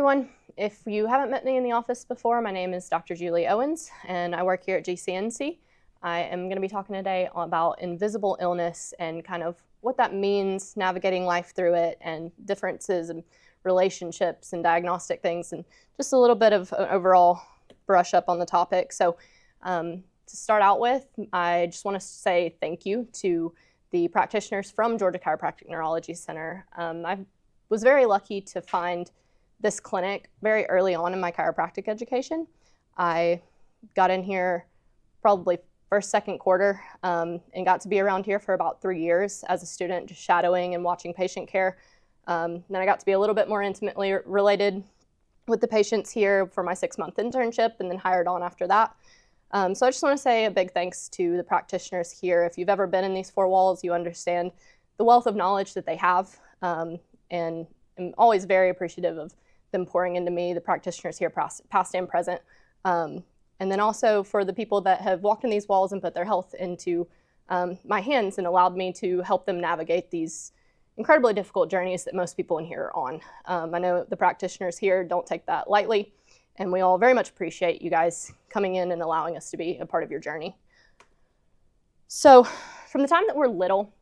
everyone. If you haven't met me in the office before, my name is Dr. Juli Owens, and I work here at GCNC. I am going to be talking today about invisible illness and kind of what that means, navigating life through it, and differences in relationships and diagnostic things, and just a little bit of an overall brush up on the topic. So to start out with, I just want to say thank you to the practitioners from Georgia Chiropractic Neurology Center. I was very lucky to find this clinic very early on in my chiropractic education. I got in here probably first, second quarter, and got to be around here for about 3 years as a student, just shadowing and watching patient care. Then I got to be a little bit more intimately related with the patients here for my 6-month internship, and then hired on after that. So I just want to say a big thanks to the practitioners here. If you've ever been in these four walls, you understand the wealth of knowledge that they have, and I'm always very appreciative of them pouring into me, the practitioners here, past and present. And then also for the people that have walked in these walls and put their health into my hands and allowed me to help them navigate these incredibly difficult journeys that most people in here are on. I know the practitioners here don't take that lightly, and we all very much appreciate you guys coming in and allowing us to be a part of your journey. So from the time that we're little,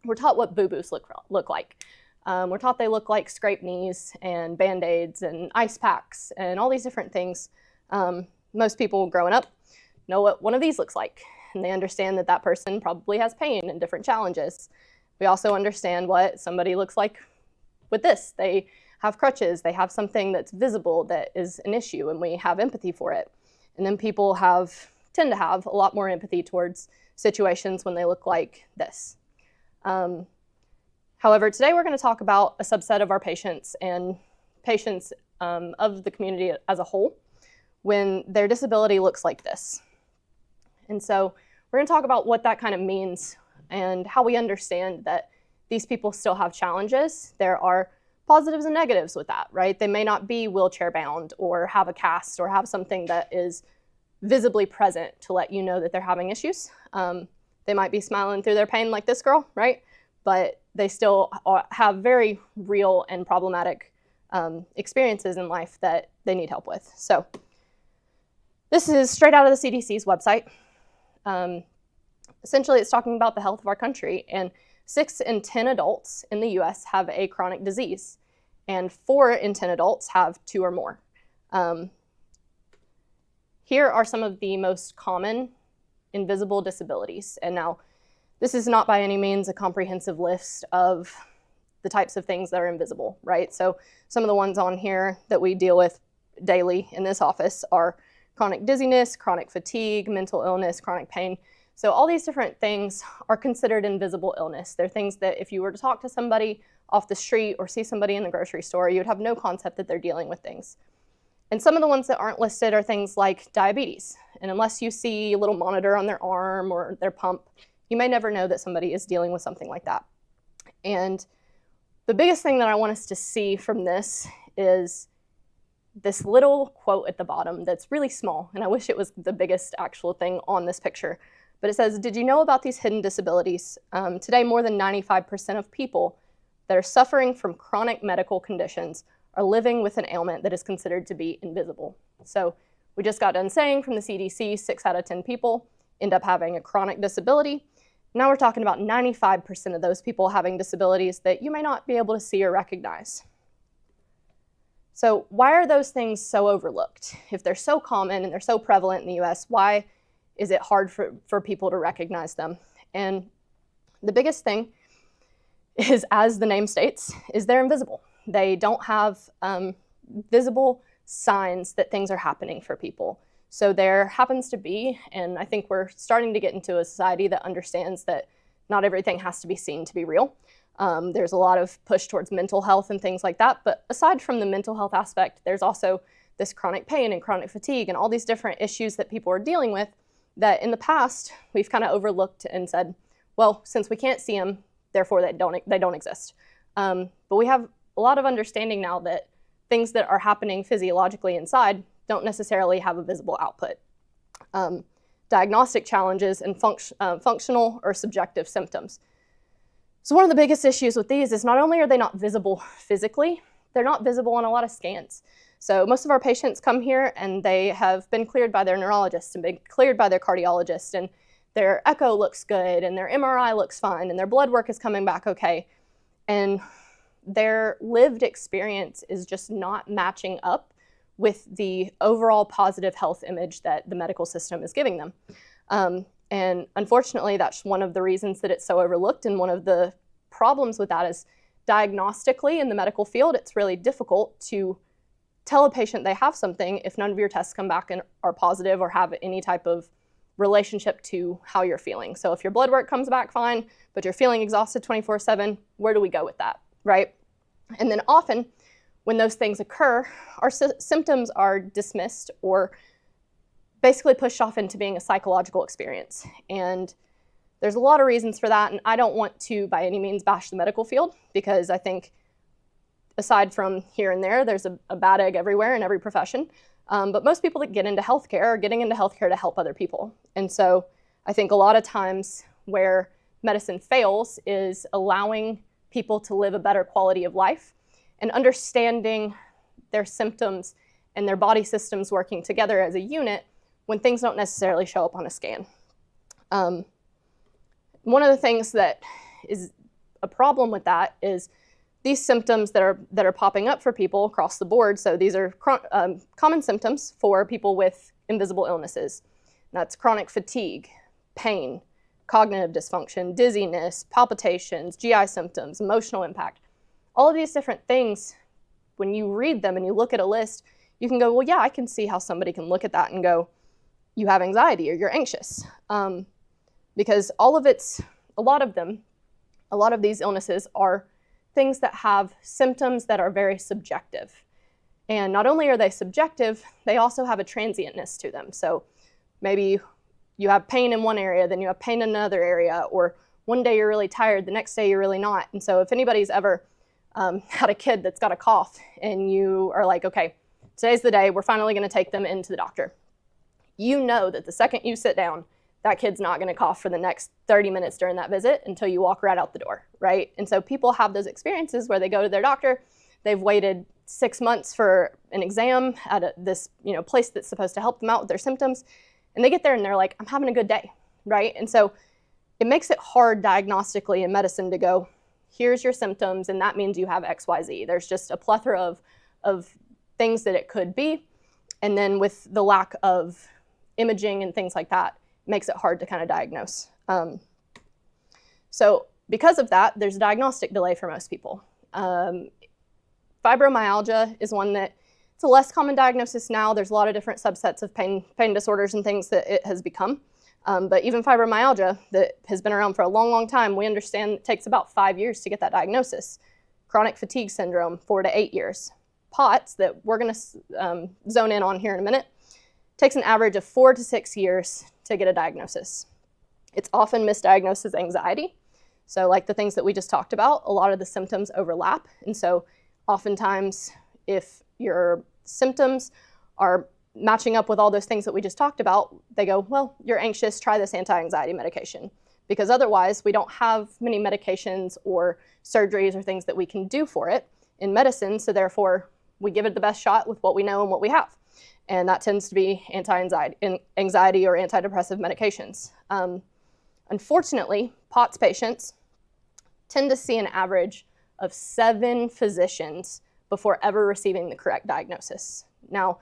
we're taught what boo-boos look like. We're taught they look like scraped knees and Band-Aids and ice packs and all these different things. Most people growing up know what one of these looks like, and they understand that that person probably has pain and different challenges. We also understand what somebody looks like with this. They have crutches, they have something that's visible that is an issue, and we have empathy for it. And then people tend to have a lot more empathy towards situations when they look like this. However, today we're going to talk about a subset of our patients and patients of the community as a whole when their disability looks like this. And so we're going to talk about what that kind of means and how we understand that these people still have challenges. There are positives and negatives with that, right? They may not be wheelchair bound or have a cast or have something that is visibly present to let you know that they're having issues. They might be smiling through their pain like this girl, right? But they still have very real and problematic experiences in life that they need help with. So this is straight out of the CDC's website. Essentially, it's talking about the health of our country, and 6 in 10 adults in the US have a chronic disease, and 4 in 10 adults have 2 or more. Here are some of the most common invisible disabilities. And now, this is not by any means a comprehensive list of the types of things that are invisible, right? So some of the ones on here that we deal with daily in this office are chronic dizziness, chronic fatigue, mental illness, chronic pain. So all these different things are considered invisible illness. They're things that if you were to talk to somebody off the street or see somebody in the grocery store, you would have no concept that they're dealing with things. And some of the ones that aren't listed are things like diabetes. And unless you see a little monitor on their arm or their pump, you may never know that somebody is dealing with something like that. And the biggest thing that I want us to see from this is this little quote at the bottom that's really small, and I wish it was the biggest actual thing on this picture. But it says, "Did you know about these hidden disabilities? Today, more than 95% of people that are suffering from chronic medical conditions are living with an ailment that is considered to be invisible." So we just got done saying from the CDC, 6 out of 10 people end up having a chronic disability. Now we're talking about 95% of those people having disabilities that you may not be able to see or recognize. So why are those things so overlooked? If they're so common and they're so prevalent in the US, why is it hard for people to recognize them? And the biggest thing is, as the name states, is they're invisible. They don't have visible signs that things are happening for people. So there happens to be, and I think we're starting to get into a society that understands that not everything has to be seen to be real. There's a lot of push towards mental health and things like that. But aside from the mental health aspect, there's also this chronic pain and chronic fatigue and all these different issues that people are dealing with that in the past we've kind of overlooked and said, well, since we can't see them, therefore they don't exist. But we have a lot of understanding now that things that are happening physiologically inside don't necessarily have a visible output. Diagnostic challenges and functional or subjective symptoms. So one of the biggest issues with these is not only are they not visible physically, they're not visible on a lot of scans. So most of our patients come here and they have been cleared by their neurologist and been cleared by their cardiologist, and their echo looks good and their MRI looks fine and their blood work is coming back okay. And their lived experience is just not matching up with the overall positive health image that the medical system is giving them. And unfortunately, that's one of the reasons that it's so overlooked, and one of the problems with that is diagnostically in the medical field, it's really difficult to tell a patient they have something if none of your tests come back and are positive or have any type of relationship to how you're feeling. So if your blood work comes back fine, but you're feeling exhausted 24/7, where do we go with that, right? And then often when those things occur, our symptoms are dismissed or basically pushed off into being a psychological experience. And there's a lot of reasons for that, and I don't want to by any means bash the medical field, because I think aside from here and there, there's a bad egg everywhere in every profession. But most people that get into healthcare are getting into healthcare to help other people. And so I think a lot of times where medicine fails is allowing people to live a better quality of life and understanding their symptoms and their body systems working together as a unit when things don't necessarily show up on a scan. One of the things that is a problem with that is these symptoms that are popping up for people across the board. So these are common symptoms for people with invisible illnesses. That's chronic fatigue, pain, cognitive dysfunction, dizziness, palpitations, GI symptoms, emotional impact. All of these different things, when you read them and you look at a list, you can go, well, yeah, I can see how somebody can look at that and go, you have anxiety or you're anxious. Because a lot of these illnesses are things that have symptoms that are very subjective. And not only are they subjective, they also have a transientness to them. So maybe you have pain in one area, then you have pain in another area, or one day you're really tired, the next day you're really not. And so if anybody's ever had a kid that's got a cough and you are like, okay, today's the day, we're finally gonna take them into the doctor. You know that the second you sit down, that kid's not gonna cough for the next 30 minutes during that visit until you walk right out the door, right? And so people have those experiences where they go to their doctor, they've waited 6 months for an exam at this place that's supposed to help them out with their symptoms, and they get there and they're like, I'm having a good day, right? And so it makes it hard diagnostically in medicine to go, here's your symptoms, and that means you have XYZ. There's just a plethora of things that it could be, and then with the lack of imaging and things like that, makes it hard to kind of diagnose. So because of that, there's a diagnostic delay for most people. Fibromyalgia is one that it's a less common diagnosis now. There's a lot of different subsets of pain disorders and things that it has become. But even fibromyalgia that has been around for a long, long time, we understand it takes about 5 years to get that diagnosis. Chronic fatigue syndrome, 4 to 8 years. POTS, that we're gonna zone in on here in a minute, takes an average of 4 to 6 years to get a diagnosis. It's often misdiagnosed as anxiety. So like the things that we just talked about, a lot of the symptoms overlap. And so oftentimes if your symptoms are matching up with all those things that we just talked about, they go, well, you're anxious, try this anti-anxiety medication. Because otherwise we don't have many medications or surgeries or things that we can do for it in medicine. So therefore we give it the best shot with what we know and what we have. And that tends to be anxiety or antidepressive medications. Unfortunately, POTS patients tend to see an average of 7 physicians before ever receiving the correct diagnosis. Now,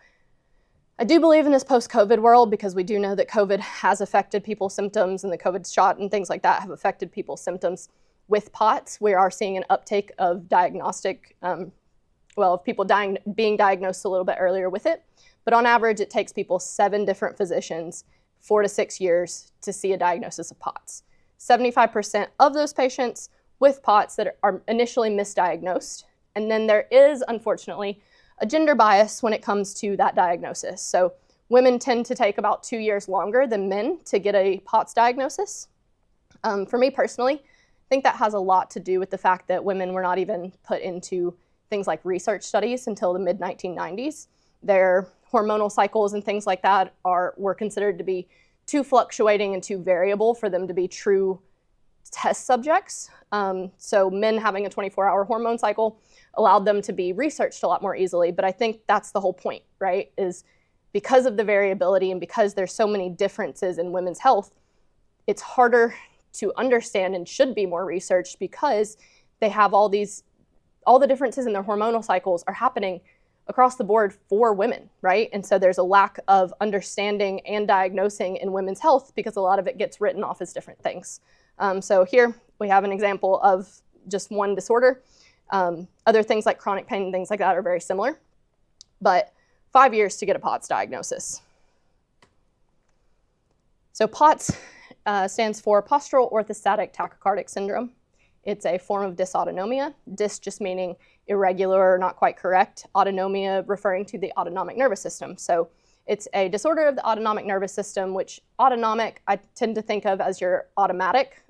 I do believe in this post-COVID world because we do know that COVID has affected people's symptoms, and the COVID shot and things like that have affected people's symptoms. With POTS, we are seeing an uptake of diagnostic, of people being diagnosed a little bit earlier with it. But on average, it takes people 7 different physicians, 4 to 6 years to see a diagnosis of POTS. 75% of those patients with POTS that are initially misdiagnosed. And then there is, unfortunately, a gender bias when it comes to that diagnosis. So women tend to take about 2 years longer than men to get a POTS diagnosis. For me personally, I think that has a lot to do with the fact that women were not even put into things like research studies until the mid-1990s. Their hormonal cycles and things like that were considered to be too fluctuating and too variable for them to be true test subjects. So men having a 24-hour hormone cycle allowed them to be researched a lot more easily. But I think that's the whole point, right? Is because of the variability and because there's so many differences in women's health, it's harder to understand and should be more researched because they have all the differences in their hormonal cycles are happening across the board for women, right? And so there's a lack of understanding and diagnosing in women's health because a lot of it gets written off as different things. So here we have an example of just one disorder. Other things like chronic pain and things like that are very similar, but 5 years to get a POTS diagnosis. So POTS stands for postural orthostatic tachycardic syndrome. It's a form of dysautonomia, dys just meaning irregular or not quite correct, autonomia referring to the autonomic nervous system. So it's a disorder of the autonomic nervous system, which autonomic I tend to think of as your automatic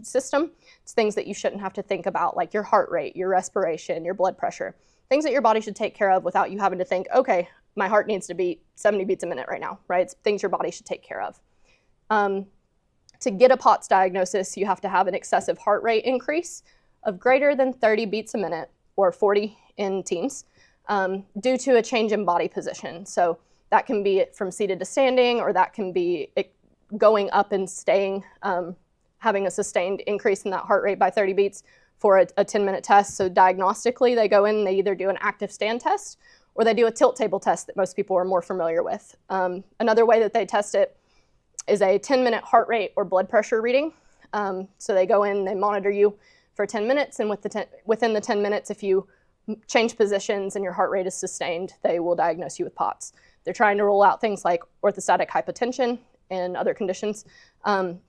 system. It's things that you shouldn't have to think about, like your heart rate, your respiration, your blood pressure, things that your body should take care of without you having to think, okay, my heart needs to beat 70 beats a minute right now, right? It's things your body should take care of. To get a POTS diagnosis, you have to have an excessive heart rate increase of greater than 30 beats a minute, or 40 in teens, due to a change in body position. So that can be from seated to standing, or that can be going up and staying, having a sustained increase in that heart rate by 30 beats for a 10-minute test. So diagnostically, they go in, they either do an active stand test, or they do a tilt table test that most people are more familiar with. Another way that they test it is a 10-minute heart rate or blood pressure reading. So they go in, they monitor you for 10 minutes, and within the 10 minutes, if you change positions and your heart rate is sustained, they will diagnose you with POTS. They're trying to rule out things like orthostatic hypotension and other conditions. And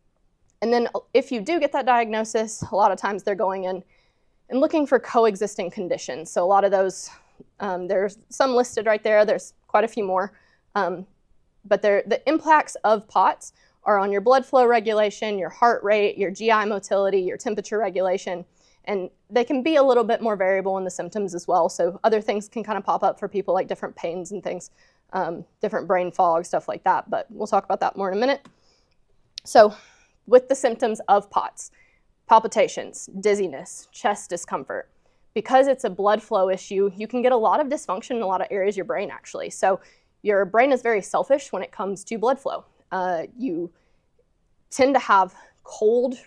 then if you do get that diagnosis, a lot of times they're going in and looking for coexisting conditions. So a lot of those, there's some listed right there. There's quite a few more. But the impacts of POTS are on your blood flow regulation, your heart rate, your GI motility, your temperature regulation, and they can be a little bit more variable in the symptoms as well. So other things can kind of pop up for people, like different pains and things, different brain fog, stuff like that, but we'll talk about that more in a minute. So with the symptoms of POTS, palpitations, dizziness, chest discomfort, because it's a blood flow issue, you can get a lot of dysfunction in a lot of areas of your brain, actually. So your brain is very selfish when it comes to blood flow. You tend to have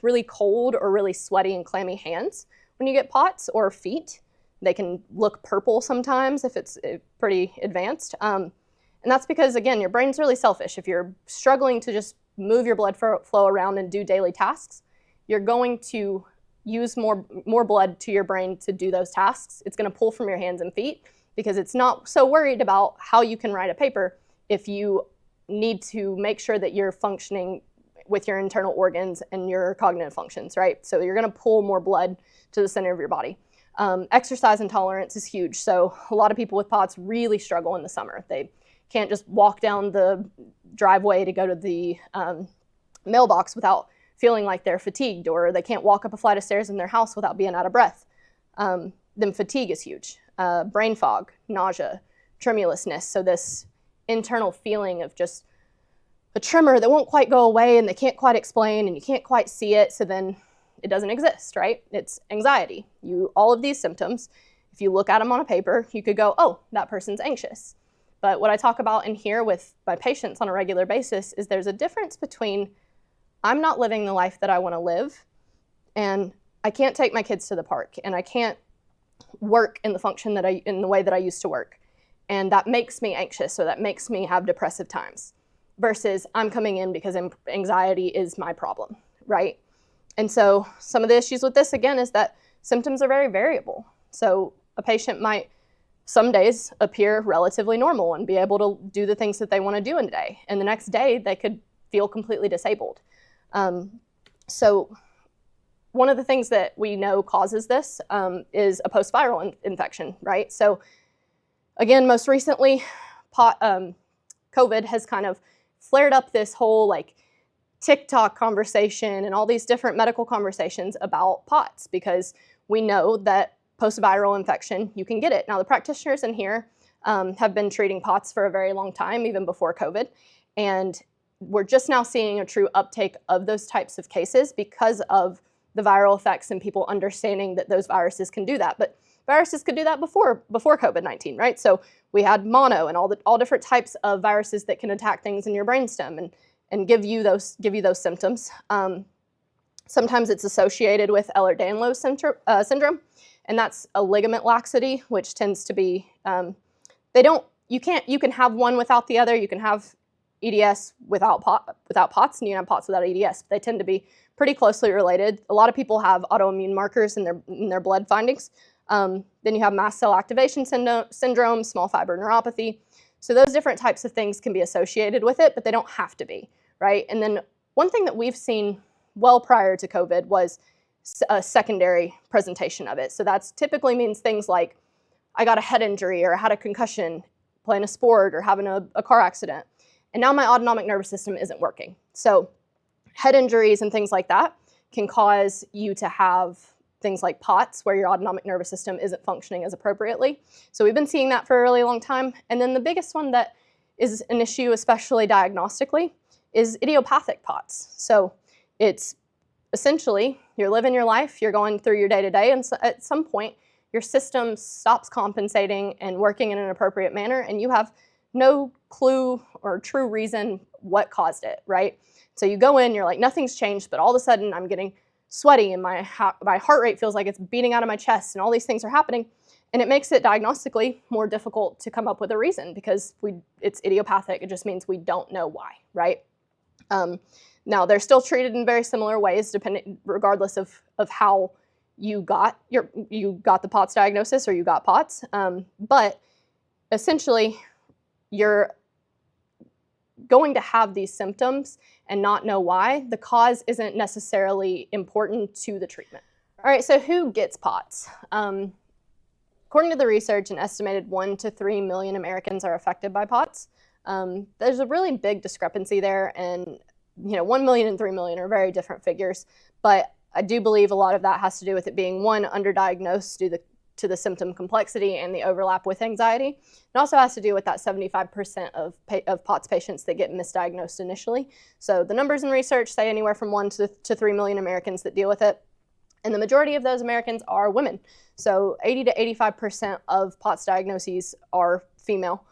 really cold or really sweaty and clammy hands when you get POTS, or feet. They can look purple sometimes if it's pretty advanced. And that's because, again, your brain's really selfish. If you're struggling to just move your blood flow around and do daily tasks, you're going to use more blood to your brain to do those tasks. It's going to pull from your hands and feet because it's not so worried about how you can write a paper if you need to make sure that you're functioning with your internal organs and your cognitive functions, right? So you're going to pull more blood to the center of your body. Exercise intolerance is huge. So a lot of people with POTS really struggle in the summer. They can't just walk down the driveway to go to the mailbox without feeling like they're fatigued, or they can't walk up a flight of stairs in their house without being out of breath. Then fatigue is huge. Brain fog, nausea, tremulousness. So this internal feeling of just a tremor that won't quite go away and they can't quite explain and you can't quite see it, so then it doesn't exist, right? It's anxiety. All of these symptoms, if you look at them on a paper, you could go, oh, that person's anxious. But what I talk about in here with my patients on a regular basis is there's a difference between I'm not living the life that I want to live, and I can't take my kids to the park, and I can't work in the way that I used to work. And that makes me anxious, so that makes me have depressive times, versus I'm coming in because anxiety is my problem, right? And so some of the issues with this, again, is that symptoms are very variable. So a patient might some days appear relatively normal and be able to do the things that they want to do in a day. And the next day, they could feel completely disabled. So one of the things that we know causes this is a post-viral infection, right? So again, most recently, COVID has kind of flared up this whole like TikTok conversation and all these different medical conversations about POTS, because we know that post-viral infection, you can get it. Now, the practitioners in here have been treating POTS for a very long time, even before COVID, and we're just now seeing a true uptake of those types of cases because of the viral effects and people understanding that those viruses can do that. But viruses could do that before COVID-19, right? So we had mono and all different types of viruses that can attack things in your brainstem and give you those symptoms. Sometimes it's associated with Ehlers-Danlos syndrome, and that's a ligament laxity, which tends to be you can have one without the other. You can have EDS without POTS, and you can have POTS without EDS. They tend to be pretty closely related. A lot of people have autoimmune markers in their blood findings. Then you have mast cell activation syndrome, small fiber neuropathy. So those different types of things can be associated with it, but they don't have to be, right? And then one thing that we've seen well prior to COVID was a secondary presentation of it. So that's typically means things like I got a head injury or I had a concussion playing a sport or having a car accident. And now my autonomic nervous system isn't working. So head injuries and things like that can cause you to have things like POTS, where your autonomic nervous system isn't functioning as appropriately. So we've been seeing that for a really long time. And then the biggest one that is an issue, especially diagnostically, is idiopathic POTS. So it's essentially you're living your life, you're going through your day-to-day, and so at some point your system stops compensating and working in an appropriate manner, and you have no clue or true reason what caused it, right? So you go in, you're like, nothing's changed, but all of a sudden I'm getting sweaty and my heart rate feels like it's beating out of my chest and all these things are happening. And it makes it diagnostically more difficult to come up with a reason because it's idiopathic. It just means we don't know why, right? Now, they're still treated in very similar ways, regardless of how you got the POTS diagnosis or you got POTS. But essentially, you're going to have these symptoms and not know why. The cause isn't necessarily important to the treatment. All right, so who gets POTS? According to the research, an estimated 1 to 3 million Americans are affected by POTS. There's a really big discrepancy there, and 1 million and 3 million are very different figures, but I do believe a lot of that has to do with it being, one, underdiagnosed due to the symptom complexity and the overlap with anxiety. It also has to do with that 75% of POTS patients that get misdiagnosed initially. So the numbers in research say anywhere from 1 to 3 million Americans that deal with it. And the majority of those Americans are women. So 80 to 85% of POTS diagnoses are female.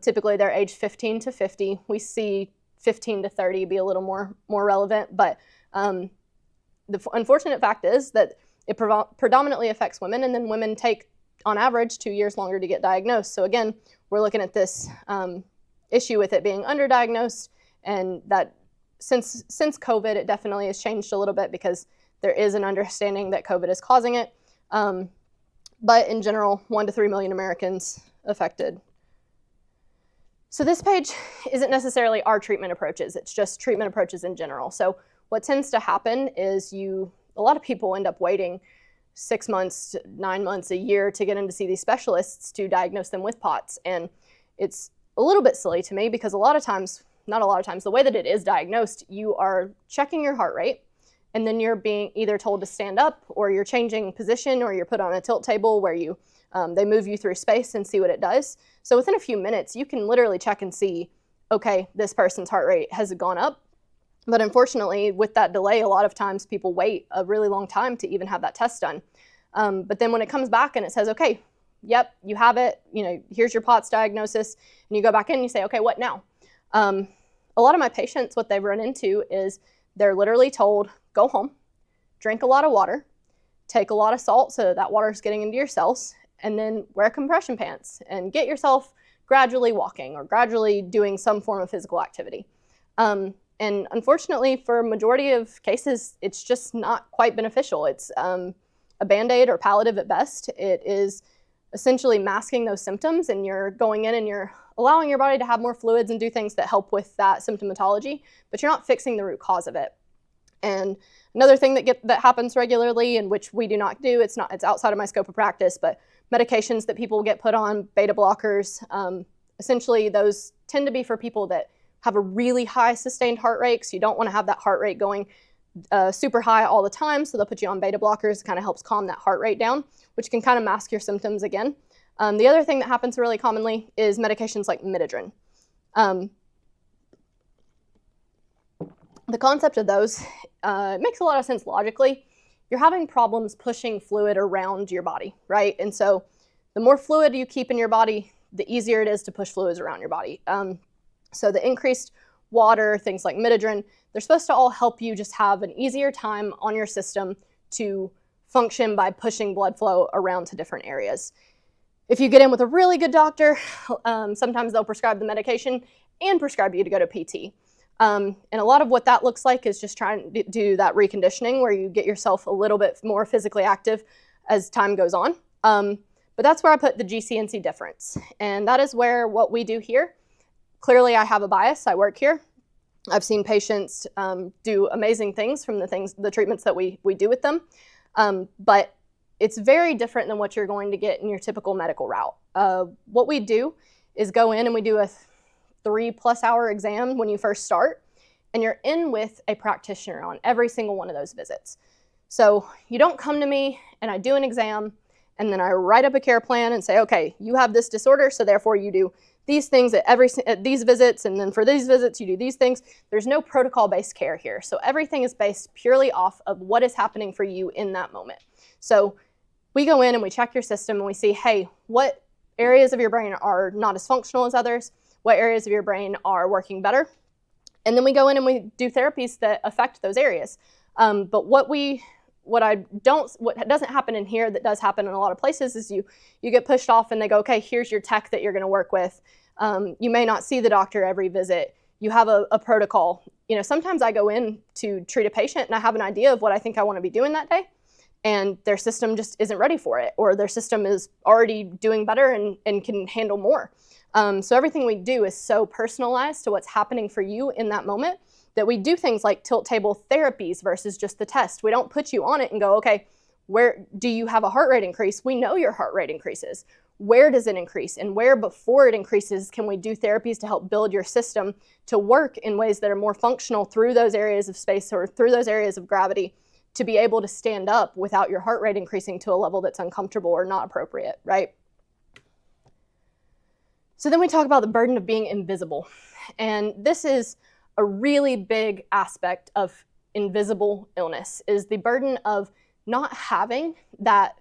Typically they're aged 15 to 50. We see 15 to 30 be a little more relevant, but the unfortunate fact is that it predominantly affects women, and then women take, on average, 2 years longer to get diagnosed. So again, we're looking at this issue with it being underdiagnosed, and that since COVID, it definitely has changed a little bit because there is an understanding that COVID is causing it. But in general, 1 to 3 million Americans affected. So this page isn't necessarily our treatment approaches, it's just treatment approaches in general. So what tends to happen is a lot of people end up waiting 6 months, 9 months, a year to get in to see these specialists to diagnose them with POTS. And it's a little bit silly to me because the way that it is diagnosed, you are checking your heart rate, and then you're being either told to stand up, or you're changing position, or you're put on a tilt table where they move you through space and see what it does. So within a few minutes, you can literally check and see, okay, this person's heart rate has gone up. But unfortunately, with that delay, a lot of times people wait a really long time to even have that test done. But then when it comes back and it says, okay, yep, you have it, here's your POTS diagnosis, and you go back in and you say, okay, what now? A lot of my patients, what they've run into is they're literally told, go home, drink a lot of water, take a lot of salt so that water is getting into your cells, and then wear compression pants and get yourself gradually walking or gradually doing some form of physical activity. And unfortunately, for a majority of cases, it's just not quite beneficial. It's a Band-Aid or palliative at best. It is essentially masking those symptoms, and you're going in and you're allowing your body to have more fluids and do things that help with that symptomatology, but you're not fixing the root cause of it. And another thing that happens regularly, and which we do not do, it's outside of my scope of practice, but medications that people get put on, beta blockers, essentially those tend to be for people that have a really high sustained heart rate, so you don't want to have that heart rate going super high all the time, so they'll put you on beta blockers. It kind of helps calm that heart rate down, which can kind of mask your symptoms again. The other thing that happens really commonly is medications like Midodrine. The concept of those makes a lot of sense logically. you're having problems pushing fluid around your body, right? And so the more fluid you keep in your body, the easier it is to push fluids around your body. So the increased water, things like midodrine, they're supposed to all help you just have an easier time on your system to function by pushing blood flow around to different areas. If you get in with a really good doctor, sometimes they'll prescribe the medication and prescribe you to go to PT. And a lot of what that looks like is just trying to do that reconditioning where you get yourself a little bit more physically active as time goes on. But that's where I put the GCNC difference. And that is where what we do here, clearly I have a bias, I work here. I've seen patients do amazing things from the treatments that we do with them. But it's very different than what you're going to get in your typical medical route. What we do is go in and we do a 3+ hour exam when you first start, and you're in with a practitioner on every single one of those visits. So you don't come to me and I do an exam and then I write up a care plan and say, okay, you have this disorder, so therefore you do these things at these visits, and then for these visits you do these things. There's no protocol-based care here. So everything is based purely off of what is happening for you in that moment. So we go in and we check your system and we see, hey, what areas of your brain are not as functional as others? What areas of your brain are working better? And then we go in and we do therapies that affect those areas. But what doesn't happen in here that does happen in a lot of places is you get pushed off and they go, okay, here's your tech that you're going to work with. You may not see the doctor every visit. You have a protocol. Sometimes I go in to treat a patient and I have an idea of what I think I want to be doing that day, and their system just isn't ready for it, or their system is already doing better and can handle more. So everything we do is so personalized to what's happening for you in that moment that we do things like tilt table therapies versus just the test. We don't put you on it and go, okay, where do you have a heart rate increase? We know your heart rate increases. Where does it increase? And where before it increases can we do therapies to help build your system to work in ways that are more functional through those areas of space or through those areas of gravity to be able to stand up without your heart rate increasing to a level that's uncomfortable or not appropriate, right? So then we talk about the burden of being invisible. And this is a really big aspect of invisible illness, is the burden of not having that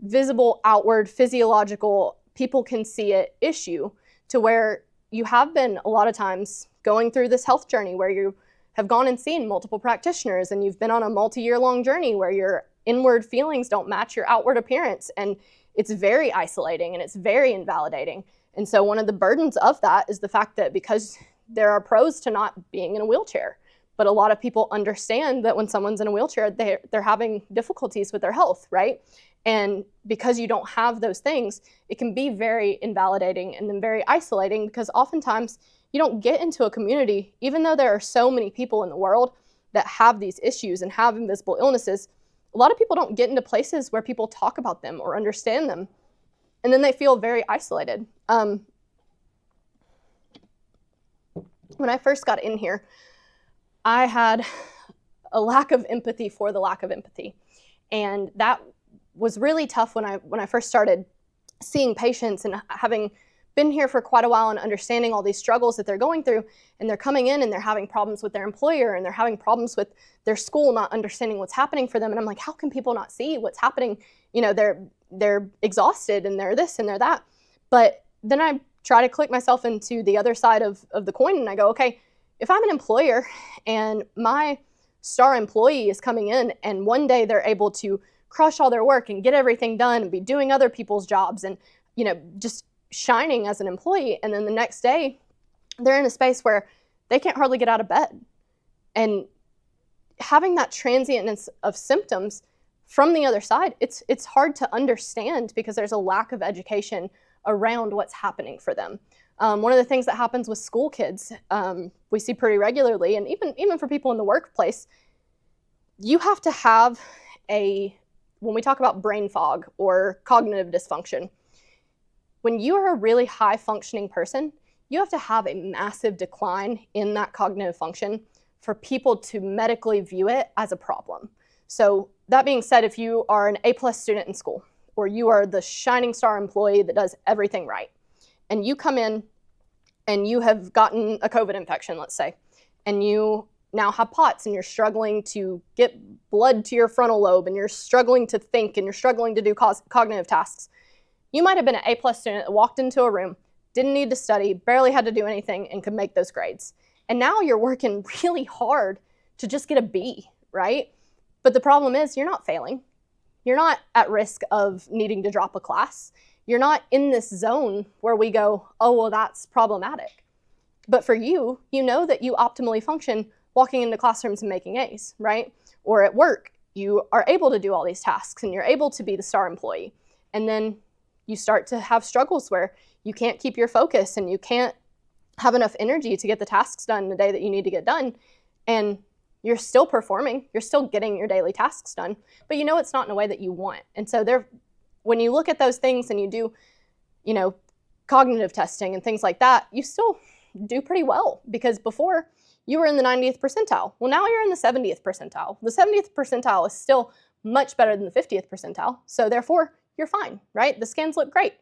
visible, outward, physiological, people can see it issue, to where you have been a lot of times going through this health journey where you have gone and seen multiple practitioners, and you've been on a multi-year long journey where your inward feelings don't match your outward appearance. And it's very isolating and it's very invalidating. And so one of the burdens of that is the fact that because there are pros to not being in a wheelchair, but a lot of people understand that when someone's in a wheelchair, they're having difficulties with their health, right? And because you don't have those things, it can be very invalidating and then very isolating, because oftentimes you don't get into a community, even though there are so many people in the world that have these issues and have invisible illnesses. A lot of people don't get into places where people talk about them or understand them, and then they feel very isolated. When I first got in here, I had a lack of empathy for the lack of empathy. And that was really tough when I first started seeing patients and having been here for quite a while and understanding all these struggles that they're going through, and they're coming in and they're having problems with their employer and they're having problems with their school, not understanding what's happening for them. And I'm like, how can people not see what's happening? They're exhausted and they're this and they're that. But then I try to click myself into the other side of the coin, and I go, okay, if I'm an employer and my star employee is coming in and one day they're able to crush all their work and get everything done and be doing other people's jobs and, just shining as an employee, and then the next day they're in a space where they can't hardly get out of bed. And having that transientness of symptoms from the other side, it's hard to understand because there's a lack of education around what's happening for them. One of the things that happens with school kids, we see pretty regularly, and even for people in the workplace, you have to have when we talk about brain fog or cognitive dysfunction, when you are a really high functioning person, you have to have a massive decline in that cognitive function for people to medically view it as a problem. So that being said, if you are an A+ student in school, or you are the shining star employee that does everything right, and you come in and you have gotten a COVID infection, let's say, and you now have POTS and you're struggling to get blood to your frontal lobe and you're struggling to think and you're struggling to do cognitive tasks. You might have been an A+ student that walked into a room, didn't need to study, barely had to do anything, and could make those grades. And now you're working really hard to just get a B, right? But the problem is you're not failing. You're not at risk of needing to drop a class. You're not in this zone where we go, oh, well, that's problematic. But for you, you know that you optimally function walking into classrooms and making A's, right? Or at work, you are able to do all these tasks and you're able to be the star employee. And then you start to have struggles where you can't keep your focus and you can't have enough energy to get the tasks done the day that you need to get done. And you're still performing, you're still getting your daily tasks done, but you know it's not in a way that you want. And so when you look at those things and you do, cognitive testing and things like that, you still do pretty well, because before you were in the 90th percentile. Well, now you're in the 70th percentile. The 70th percentile is still much better than the 50th percentile. So therefore, you're fine, right? The scans look great.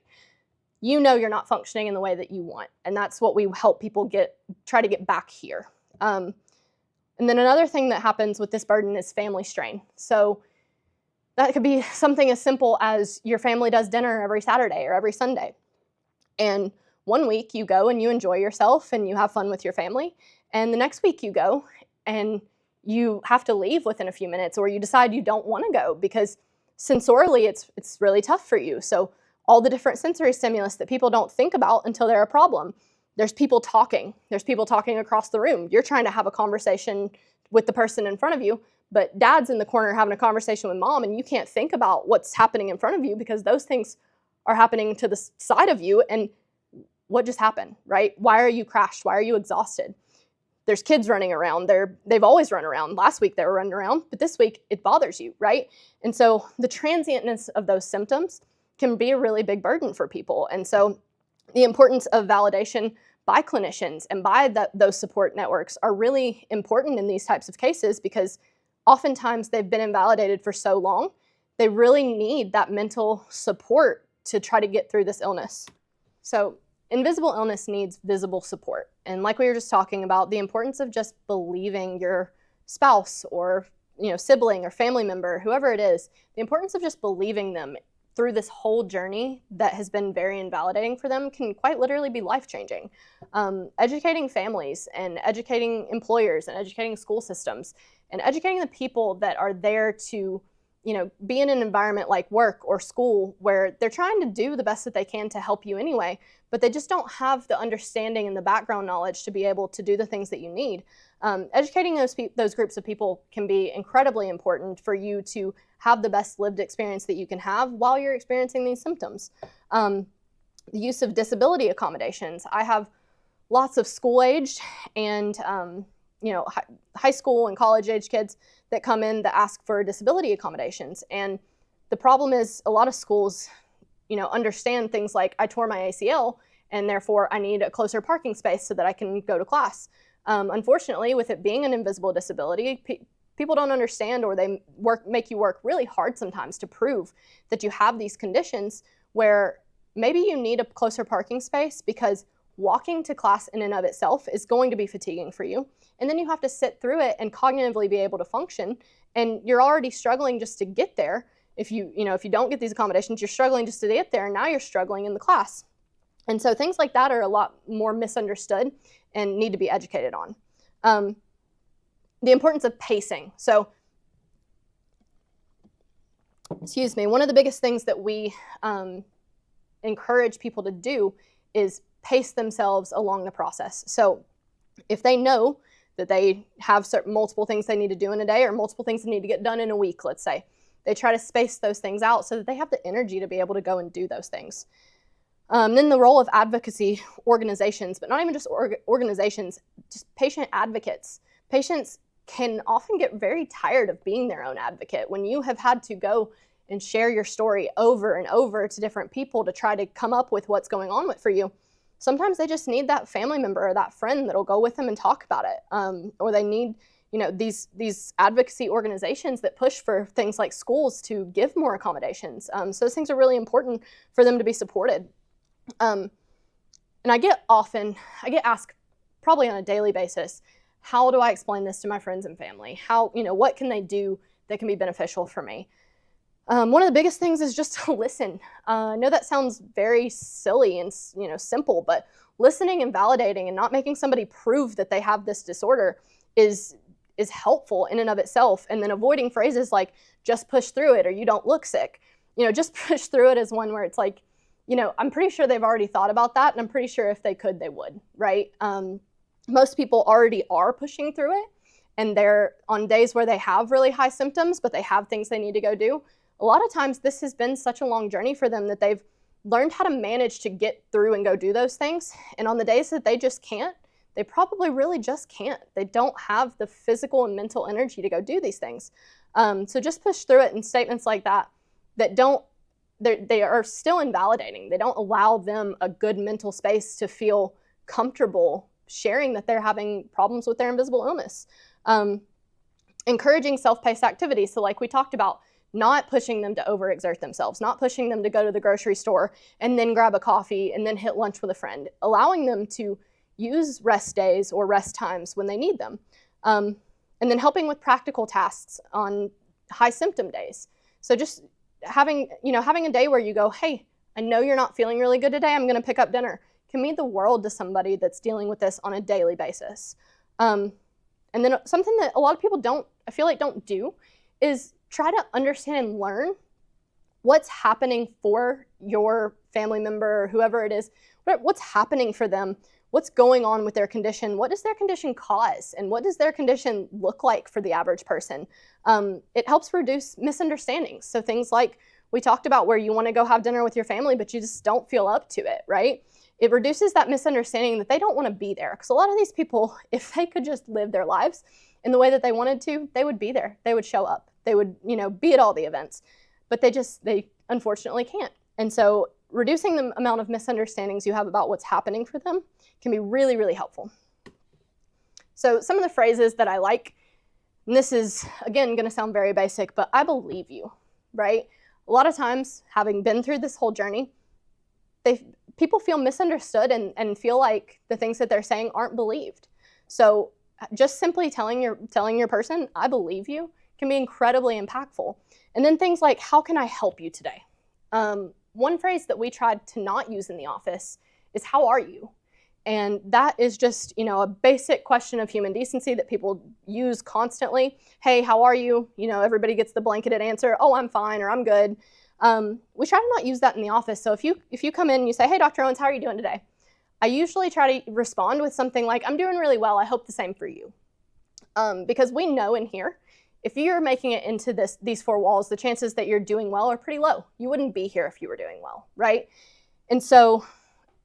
You know you're not functioning in the way that you want. And that's what we help people try to get back here. And then another thing that happens with this burden is family strain. So that could be something as simple as your family does dinner every Saturday or every Sunday. And one week you go and you enjoy yourself and you have fun with your family. And the next week you go and you have to leave within a few minutes, or you decide you don't want to go because sensorily it's really tough for you. So all the different sensory stimulus that people don't think about until they're a problem. There's people talking. There's people talking across the room. You're trying to have a conversation with the person in front of you, but dad's in the corner having a conversation with mom, and you can't think about what's happening in front of you because those things are happening to the side of you. And what just happened, right? Why are you crashed? Why are you exhausted? There's kids running around. They've always run around. Last week they were running around, but this week it bothers you, right? And so the transientness of those symptoms can be a really big burden for people. And so the importance of validation by clinicians and by those support networks are really important in these types of cases, because oftentimes they've been invalidated for so long, they really need that mental support to try to get through this illness. So invisible illness needs visible support. And like we were just talking about, the importance of just believing your spouse or sibling or family member, whoever it is, the importance of just believing them through this whole journey that has been very invalidating for them can quite literally be life-changing. Educating families and educating employers and educating school systems and educating the people that are there to be in an environment like work or school where they're trying to do the best that they can to help you anyway, but they just don't have the understanding and the background knowledge to be able to do the things that you need. Educating those groups of people can be incredibly important for you to have the best lived experience that you can have while you're experiencing these symptoms. The use of disability accommodations. I have lots of school-aged and high school and college-age kids that come in that ask for disability accommodations. And the problem is a lot of schools, understand things like I tore my ACL and therefore I need a closer parking space so that I can go to class. Unfortunately, with it being an invisible disability, people don't understand, or they make you work really hard sometimes to prove that you have these conditions where maybe you need a closer parking space because walking to class in and of itself is going to be fatiguing for you. And then you have to sit through it and cognitively be able to function. And you're already struggling just to get there. If you don't get these accommodations, you're struggling just to get there, and now you're struggling in the class. And so things like that are a lot more misunderstood and need to be educated on. The importance of pacing. So, one of the biggest things that we encourage people to do is pace themselves along the process. So if they know that they have multiple things they need to do in a day, or multiple things they need to get done in a week, let's say, they try to space those things out so that they have the energy to be able to go and do those things. Then the role of advocacy organizations, but not even just organizations, just patient advocates. Patients can often get very tired of being their own advocate. When you have had to go and share your story over and over to different people to try to come up with what's going on for you, sometimes they just need that family member or that friend that'll go with them and talk about it. Or they need, these advocacy organizations that push for things like schools to give more accommodations. So those things are really important for them to be supported. And I get asked probably on a daily basis, how do I explain this to my friends and family? How, what can they do that can be beneficial for me? One of the biggest things is just to listen. I know that sounds very silly and simple, but listening and validating and not making somebody prove that they have this disorder is helpful in and of itself. And then avoiding phrases like just push through it or you don't look sick. Just push through it is one where it's like, I'm pretty sure they've already thought about that, and I'm pretty sure if they could, they would, right? Most people already are pushing through it, and they're on days where they have really high symptoms, but they have things they need to go do. A lot of times this has been such a long journey for them that they've learned how to manage to get through and go do those things. And on the days that they just can't, they probably really just can't. They don't have the physical and mental energy to go do these things. So just push through it, and statements like that they are still invalidating. They don't allow them a good mental space to feel comfortable sharing that they're having problems with their invisible illness. Encouraging self-paced activities. So like we talked about, not pushing them to overexert themselves, not pushing them to go to the grocery store and then grab a coffee and then hit lunch with a friend, allowing them to use rest days or rest times when they need them. And then helping with practical tasks on high symptom days. So just having a day where you go, hey, I know you're not feeling really good today, I'm gonna pick up dinner, can mean the world to somebody that's dealing with this on a daily basis. And then something that a lot of people don't do is try to understand and learn what's happening for your family member or whoever it is, what's happening for them, what's going on with their condition, what does their condition cause, and what does their condition look like for the average person. It helps reduce misunderstandings. So things like we talked about where you want to go have dinner with your family, but you just don't feel up to it, right? It reduces that misunderstanding that they don't want to be there. Because a lot of these people, if they could just live their lives in the way that they wanted to, they would be there. They would show up. They would, be at all the events. But they unfortunately can't. And so reducing the amount of misunderstandings you have about what's happening for them can be really, really helpful. So some of the phrases that I like, and this is, again, going to sound very basic, but I believe you, right? A lot of times, having been through this whole journey, people feel misunderstood and feel like the things that they're saying aren't believed. So just simply telling your person, I believe you, can be incredibly impactful. And then things like, how can I help you today? One phrase that we tried to not use in the office is, how are you? And that is just, a basic question of human decency that people use constantly. Hey, how are you? Everybody gets the blanketed answer, oh, I'm fine, or I'm good. We try to not use that in the office. So if you come in and you say, hey, Dr. Owens, how are you doing today? I usually try to respond with something like, I'm doing really well. I hope the same for you. Because we know in here, if you're making it into these four walls, the chances that you're doing well are pretty low. You wouldn't be here if you were doing well, right? And so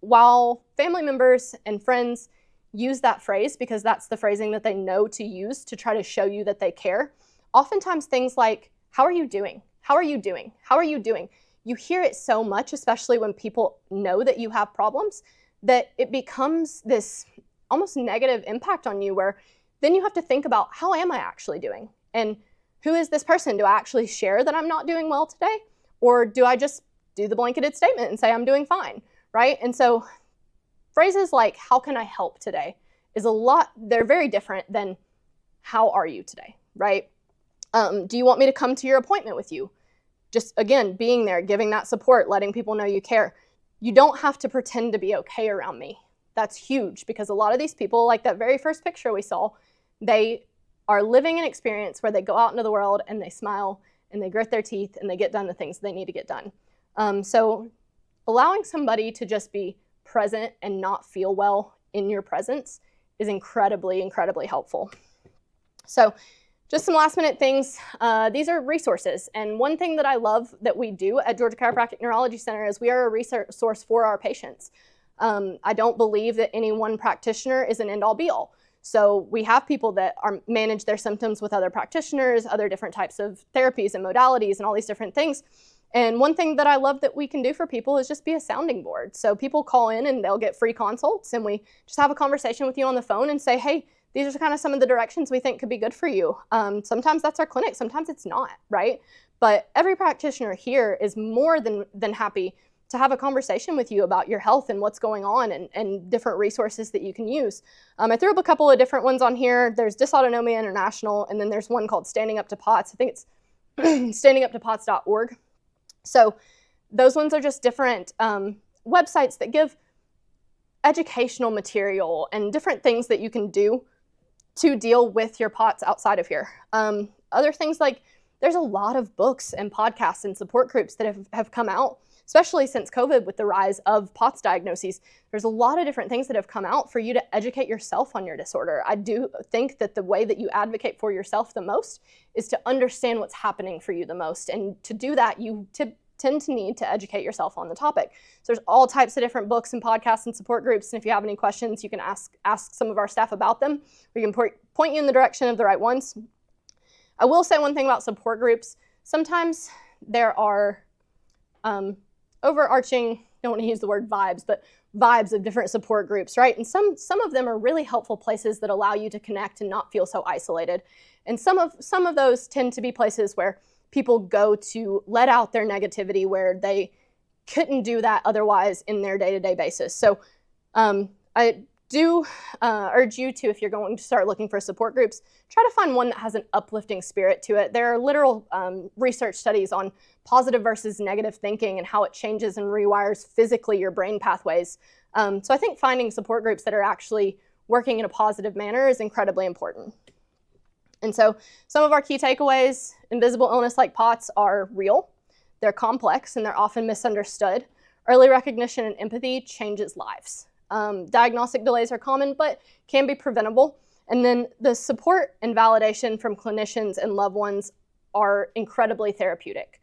while family members and friends use that phrase because that's the phrasing that they know to use to try to show you that they care, oftentimes things like, how are you doing? How are you doing? How are you doing? You hear it so much, especially when people know that you have problems, that it becomes this almost negative impact on you where then you have to think about, how am I actually doing? And who is this person? Do I actually share that I'm not doing well today? Or do I just do the blanketed statement and say I'm doing fine, right? And so phrases like, how can I help today they're very different than how are you today, right? Do you want me to come to your appointment with you? Just, again, being there, giving that support, letting people know you care. You don't have to pretend to be okay around me. That's huge because a lot of these people, like that very first picture we saw, they are living an experience where they go out into the world and they smile and they grit their teeth and they get done the things they need to get done. So allowing somebody to just be present and not feel well in your presence is incredibly, incredibly helpful. So just some last minute things. These are resources. And one thing that I love that we do at Georgia Chiropractic Neurology Center is we are a resource for our patients. I don't believe that any one practitioner is an end-all be-all. So we have people that manage their symptoms with other practitioners, other different types of therapies and modalities and all these different things. And one thing that I love that we can do for people is just be a sounding board. So people call in and they'll get free consults and we just have a conversation with you on the phone and say, hey, these are kind of some of the directions we think could be good for you. Sometimes that's our clinic, sometimes it's not, right? But every practitioner here is more than happy to have a conversation with you about your health and what's going on, and different resources that you can use. I threw up a couple of different ones on here. There's Dysautonomia International, and then there's one called Standing Up to POTS. I think it's standinguptopots.org. So those ones are just different websites that give educational material and different things that you can do to deal with your POTS outside of here. Other things like there's a lot of books and podcasts and support groups that have come out, especially since COVID with the rise of POTS diagnoses. There's a lot of different things that have come out for you to educate yourself on your disorder. I do think that the way that you advocate for yourself the most is to understand what's happening for you the most. And to do that, you tend to need to educate yourself on the topic. So there's all types of different books and podcasts and support groups. And if you have any questions, you can ask some of our staff about them. We can point you in the direction of the right ones. I will say one thing about support groups. Sometimes there are overarching, don't want to use the word vibes, but vibes of different support groups, right? And some of them are really helpful places that allow you to connect and not feel so isolated. And some of those tend to be places where people go to let out their negativity, where they couldn't do that otherwise in their day-to-day basis. So I do urge you to, if you're going to start looking for support groups, try to find one that has an uplifting spirit to it. There are literal research studies on positive versus negative thinking and how it changes and rewires physically your brain pathways. So I think finding support groups that are actually working in a positive manner is incredibly important. And so some of our key takeaways: invisible illness like POTS are real, they're complex, and they're often misunderstood. Early recognition and empathy changes lives. Diagnostic delays are common, but can be preventable. And then the support and validation from clinicians and loved ones are incredibly therapeutic.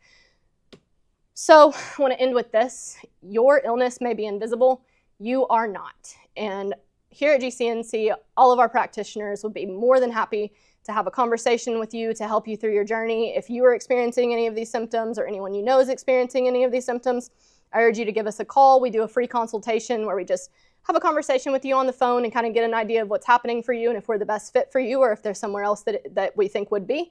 So I want to end with this. Your illness may be invisible. You are not. And here at GCNC, all of our practitioners would be more than happy to have a conversation with you to help you through your journey. If you are experiencing any of these symptoms, or anyone you know is experiencing any of these symptoms, I urge you to give us a call. We do a free consultation where we just have a conversation with you on the phone and kind of get an idea of what's happening for you and if we're the best fit for you, or if there's somewhere else that we think would be.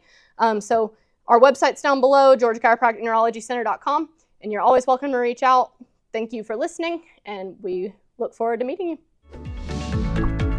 So our website's down below, GeorgiaChiropracticNeurologyCenter.com, and you're always welcome to reach out. Thank you for listening, and we look forward to meeting you.